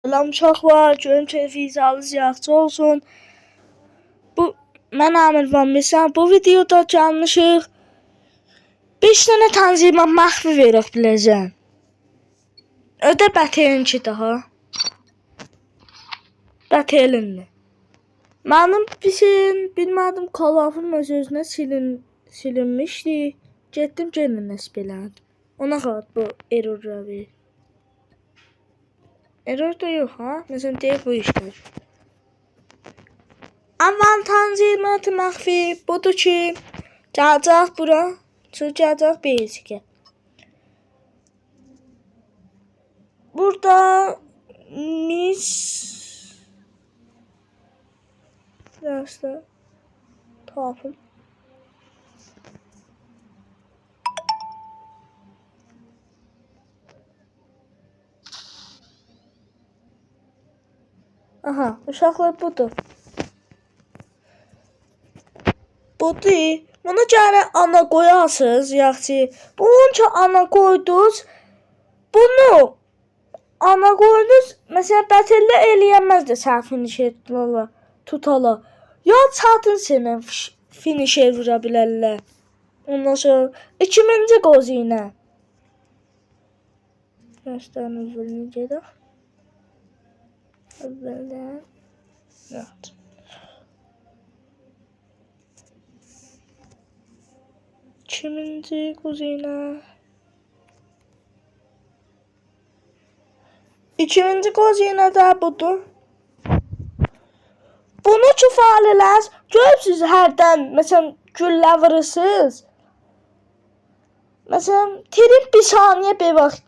Salam uşaqlar, görüm keyfiniz yaxşı olsun. Mən Amir Van Bilsən. Bu videoda canlışıq 5 dənə tanzimat məxfi verib biləcəm. Ödə Bətelinki daha. Bətelinli. Mənim bilmədim kalafım öz-özünə silinmişdi. Getdim yenə nəsb elədim. Ona qədər bu error verir. Error da yox ha. Məsələn deyək bu işlər. Aman tanzimat məxfi budur ki, gələcək bura. Gələcək basicə. Burada mis dərsdə tapım. Aha, uşaqlar budur. Budur. Bunu gərək ana qoyasınız, yaxşı. Bunun ki ana qoydunuz, bunu ana qoydunuz, məsələn Bətellə eləyəməz də sən finisher tutala. Ya çatın sənə finisher vura bilərlər. Ondan sonra 2000-ci qozinə. Göstərin üzülünü gedək. Əvvəldən. Evet. Kiminci qozinə. 2000-ci qozinə də budur. Bunu ki fəaliləz, görürsünüz hərdən, məsələn, güllə vurırsınız. Məsələn, tirin bir saniyə bir vaxt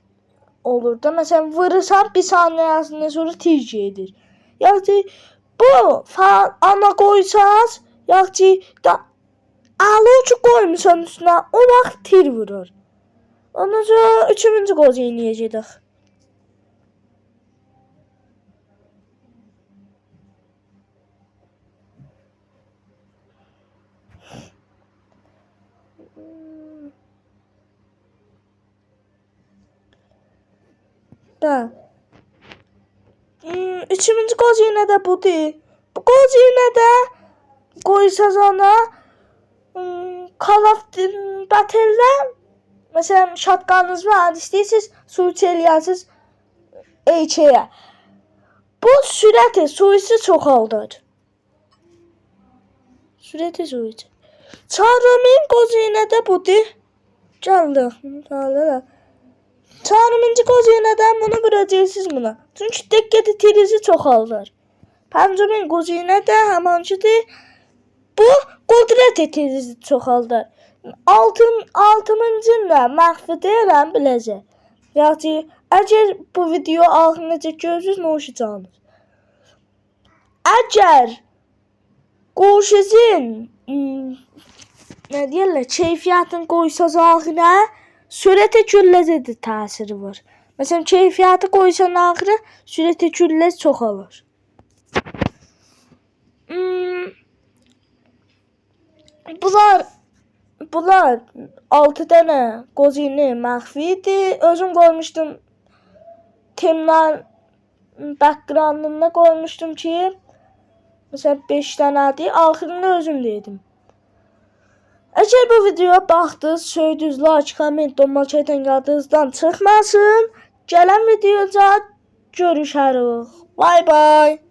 olur da. Məsələn, vurırsan bir saniyəsindən sonra tir gedir. Yəni, bu ana qoysaz, yəni, alı ucu qoymusan üstünə, o vaxt tir vurur. Ondan sonra 3-cü qozinəyə gedək. Da. 3-cü qozinə də budur. Bu qozinədə qoysaz ona Bətellə məsələn şatqanınız var, istəyirsiniz switch eləyəsiniz HE-yə. Bu sürəti switchi çoxaldır. Sürəti switch. 4-cü qozinə də budur. Gəldik. 4-cü qozinədən bunu vuracaqsınız buna. Çünki diqqəti tirizi çoxaldır. 5-ci qozinə də həmənkidir. Bu qudrət tirizi çoxaldır. 6-cı da məxfi deyirəm biləcək. Yəni, əgər bu video axırıncə görürsünüz, nə olacaqsınız? Əgər qoşuzun nə deyirlər, keyfiyyətini qoysaz axırına, sürətə gülləzə də təsiri var. Məsələn, keyfiyyəti qoysan axırı, sürətə gülləz çoxalır. Bunlar 6 dənə qozinə məxfi idi. Özüm qoymuşdum. Temlər background'ına qoymuşdum ki, məsələn 5 dənədir. Axırını özüm dedim. Əgər bu videoya baxdınız, söydünüz, like, comment, donma çəkən yadınızdan çıxmasın. Gələn videoda görüşərik. Bye bye.